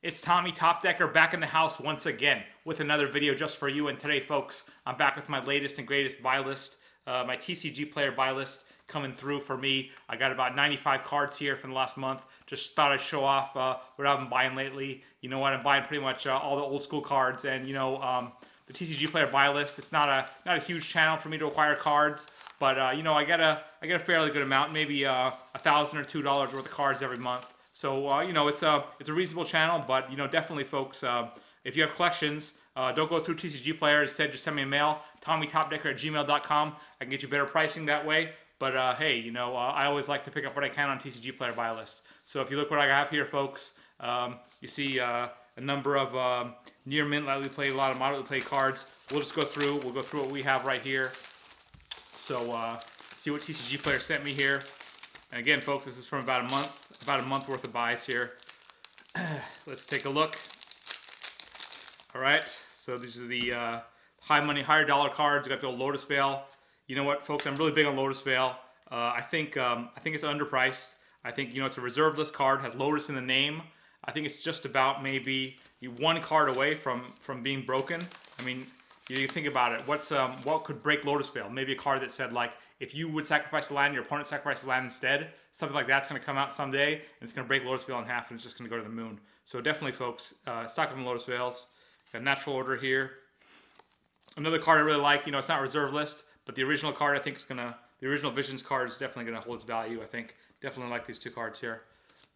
It's Tommy Topdecker back in the house once again with another video just for you. And today, folks, I'm back with my latest and greatest buy list, my TCG player buy list coming through for me. I got about 95 cards here from the last month. Just thought I'd show off what I've been buying lately. You know what? I'm buying pretty much all the old school cards, and the TCG player buy list. It's not a huge channel for me to acquire cards, but I get a fairly good amount, maybe $1,000 or $2 worth of cards every month. So it's a reasonable channel, but definitely, folks, if you have collections, don't go through TCG Player. Instead, just send me a mail, TommyTopdecker@gmail.com. I can get you better pricing that way. But hey, I always like to pick up what I can on TCG Player buy list. So if you look what I have here, folks, you see a number of near mint, lightly played, a lot of moderately played cards. We'll just go through. We'll go through what we have right here. So see what TCG Player sent me here. And again, folks, this is from about a month worth of buys here. Let's take a look. All right, so these are the high money, higher dollar cards. You got the old Lotus Veil. You know what, folks? I'm really big on Lotus Veil. I think it's underpriced. I think it's a reserve list card, has Lotus in the name. I think it's just about maybe one card away from being broken. I mean, you think about it. What could break Lotus Veil? Maybe a card that said, like, if you would sacrifice the land, your opponent sacrifices the land instead. Something like that's going to come out someday, and it's going to break Lotus Veil in half, and it's just going to go to the moon. So definitely, folks, stock up on Lotus Veils. Got Natural Order here. Another card I really like. It's not reserve list, but the original card I think the original Visions card is definitely going to hold its value. I think definitely like these two cards here.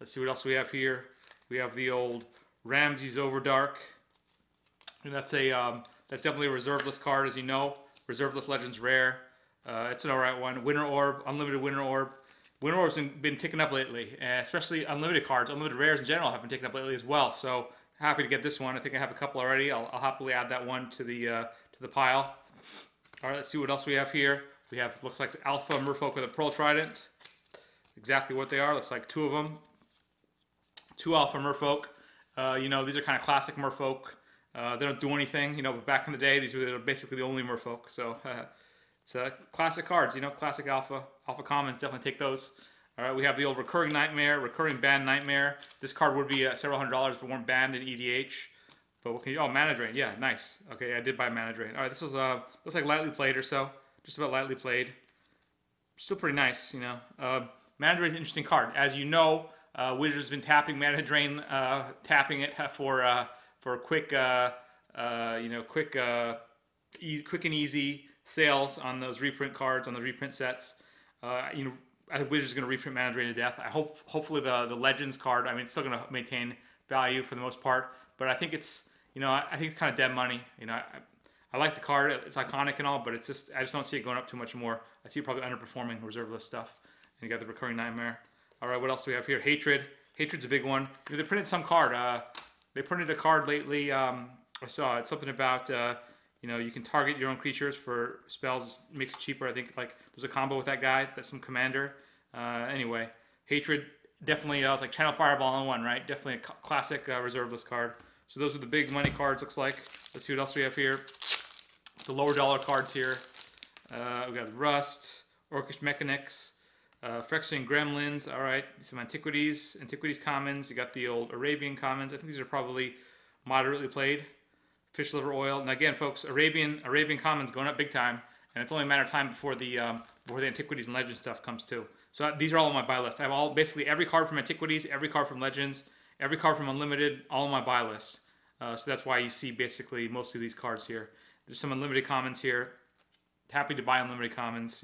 Let's see what else we have here. We have the old Ramses Overdark, and that's definitely a reserve list card, as you know. Reserve list Legends rare. It's an alright one. Winter Orb, Unlimited Winter Orb. Winter Orb's been ticking up lately, especially unlimited cards. Unlimited rares in general have been ticking up lately as well. So happy to get this one. I think I have a couple already. I'll happily add that one to the pile. All right, let's see what else we have here. We have, looks like the Alpha Merfolk with a Pearl Trident. Exactly what they are. Looks like two of them. Two Alpha Merfolk. These are kind of classic Merfolk. They don't do anything. But back in the day, these were basically the only Merfolk. So it's classic cards. Classic Alpha commons. Definitely take those. All right, we have the old Recurring Nightmare, Recurring Banned Nightmare. This card would be several $100s if it weren't banned in EDH. But what can you? Oh, Mana Drain. Yeah, nice. Okay, I did buy Mana Drain. All right, this was looks like lightly played or so. Just about lightly played. Still pretty nice. Mana Drain is an interesting card. As you know, Wizards has been tapping Mana Drain, tapping it for quick, quick and easy sales on those reprint cards, on the reprint sets. I think Wizards is going to reprint Mana Drain to death. Hopefully the Legends card, it's still going to maintain value for the most part, but I think it's, I think it's kind of dead money. I like the card, it's iconic and all, but I just don't see it going up too much more. I see it probably underperforming reserve list stuff. And you got the Recurring Nightmare. All right, what else do we have here? Hatred. Hatred's a big one. They printed some card. They printed a card lately. I saw it's something about you can target your own creatures for spells, makes it cheaper. I think like there's a combo with that guy, that's some commander. Anyway, Hatred, definitely, it's like Channel Fireball in one, right? Definitely a classic reserve list card. So those are the big money cards, looks like. Let's see what else we have here. The lower dollar cards here. We got Rust, Orcish Mechanics, Phyrexian Gremlins. All right, some Antiquities commons. You got the old Arabian commons. I think these are probably moderately played. Fish Liver Oil. And again, folks, Arabian commons going up big time, and it's only a matter of time before the Antiquities and Legends stuff comes too. So these are all on my buy list. I have basically every card from Antiquities, every card from Legends, every card from Unlimited, all on my buy list. So that's why you see basically most of these cards here. There's some unlimited commons here. Happy to buy unlimited commons.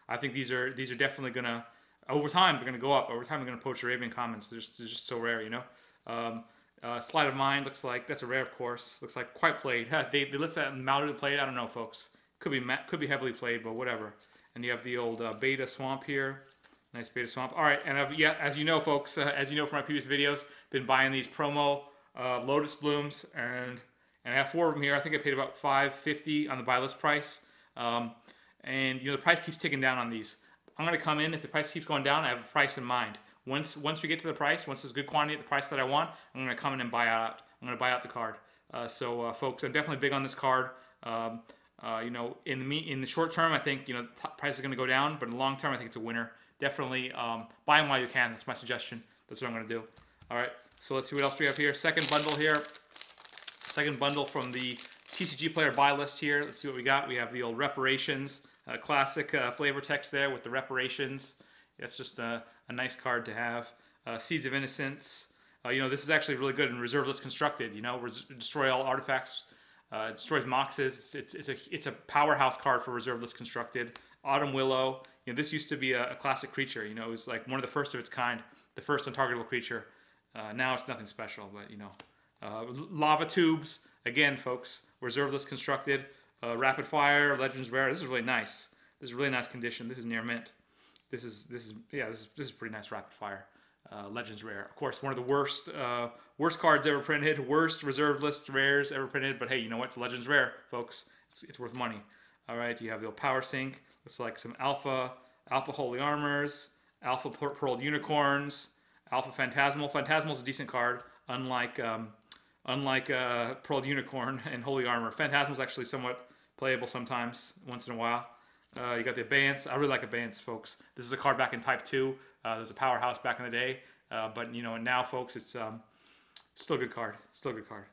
I think these are definitely gonna, over time, they're gonna go up. Over time, they're gonna approach Arabian commons. They're just so rare. Sleight of Mind looks like that's a rare, of course. Looks like quite played. They list that moderately played. I don't know, folks. Could be heavily played, but whatever. And you have the old Beta Swamp here. Nice Beta Swamp. All right, and as you know, folks, as you know from my previous videos, been buying these promo Lotus Blooms, and I have 4 of them here. I think I paid about $5.50 on the buy list price. And the price keeps ticking down on these. I'm gonna come in if the price keeps going down. I have a price in mind. Once we get to the price, once there's good quantity at the price that I want, I'm gonna come in and buy out. I'm gonna buy out the card. Folks, I'm definitely big on this card. In the short term, I think the price is gonna go down, but in the long term, I think it's a winner. Definitely buy them while you can. That's my suggestion. That's what I'm gonna do. All right. So let's see what else we have here. Second bundle here. Second bundle from the TCG Player buy list here. Let's see what we got. We have the old Reparations, classic flavor text there with the Reparations. That's just a nice card to have. Seeds of Innocence. You know, this is actually really good in Reserve List Constructed. You know, destroy all artifacts. It destroys Moxes. It's a powerhouse card for Reserve List Constructed. Autumn Willow. You know, this used to be a classic creature. You know, it was like one of the first of its kind, the first untargetable creature. Now it's nothing special, but you know. Lava Tubes. Again, folks, Reserve List Constructed. Rapid Fire, Legends Rare. This is really nice. This is really nice condition. This is near mint. This is pretty nice Rapid Fire. Legends Rare. Of course, one of the worst cards ever printed, worst reserved list rares ever printed. But hey, you know what? It's Legends Rare, folks. It's worth money. All right, you have the old Power Sync. Looks like some Alpha Holy Armors, Alpha Pearled Unicorns, Alpha Phantasmal. Phantasmal's a decent card, unlike Pearled Unicorn and Holy Armor. Phantasmal's actually somewhat playable sometimes, once in a while. You got the Abeyance. I really like Abeyance, folks. This is a card back in Type 2. There's a powerhouse back in the day. But, you know, now, folks, it's still a good card. Still a good card.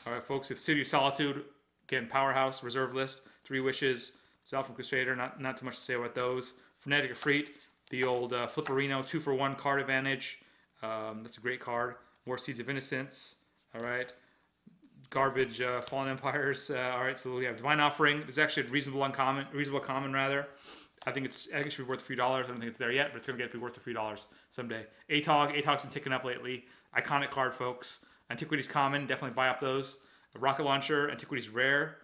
All right, folks, if City of Solitude, again, powerhouse, reserve list, 3 Wishes, Zelfin Crusader, not too much to say about those. Fanatic Efreet, the old Flipperino, 2-for-1 card advantage. That's a great card. More Seeds of Innocence. All right. Garbage Fallen Empires. All right, so we have Divine Offering. This is actually a reasonable common rather. I think it should be worth a few dollars. I don't think it's there yet, but it's gonna be worth a few dollars someday. Atog's been ticking up lately. Iconic card, folks. Antiquities common, definitely buy up those. A Rocket Launcher, Antiquities rare.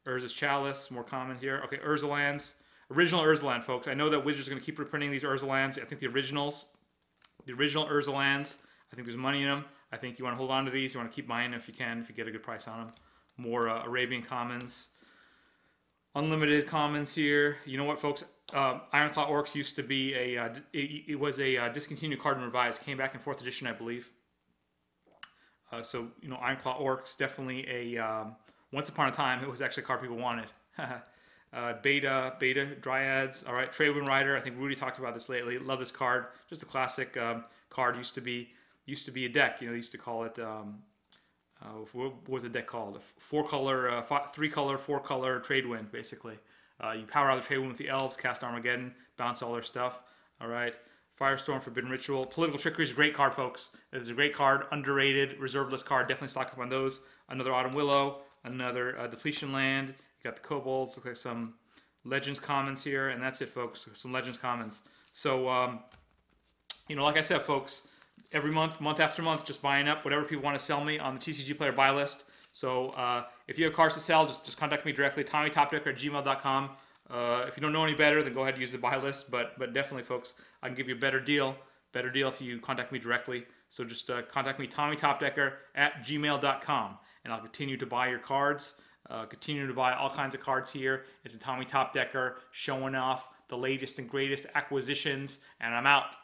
Urza's Chalice, more common here. Okay, Urza lands. Original Urza land, folks. I know that Wizards are gonna keep reprinting these Urza lands. I think the original Urza lands, I think there's money in them. I think you want to hold on to these. You want to keep buying them if you can, if you get a good price on them. More Arabian commons. Unlimited commons here. You know what, folks? Ironclaw Orcs used to be it was a discontinued card and revised. Came back in 4th edition, I believe. So, you know, Ironclaw Orcs, definitely a... once upon a time, it was actually a card people wanted. Beta Dryads. All right, Trade Wind Rider. I think Rudy talked about this lately. Love this card. Just a classic card. Used to be a deck. You know, they used to call it, what was the deck called? A 4-color, 3-color, 4-color Trade Wind, basically. You power out the Trade Wind with the Elves, cast Armageddon, bounce all their stuff. All right. Firestorm, Forbidden Ritual. Political Trickery is a great card, folks. It is a great card, underrated, reserve list card. Definitely stock up on those. Another Autumn Willow, another Depletion Land. You got the Kobolds. Looks like some Legends commons here, and that's it, folks. Some Legends commons. So, you know, like I said, folks, every month after month, just buying up whatever people want to sell me on the TCG Player buy list. So if you have cards to sell, just contact me directly, TommyTopDecker@gmail.com. If you don't know any better, then go ahead and use the buy list. But definitely, folks, I can give you a better deal if you contact me directly. So just contact me, TommyTopDecker@gmail.com, and I'll continue to buy your cards. Continue to buy all kinds of cards here. It's Tommy Top Decker, showing off the latest and greatest acquisitions, and I'm out.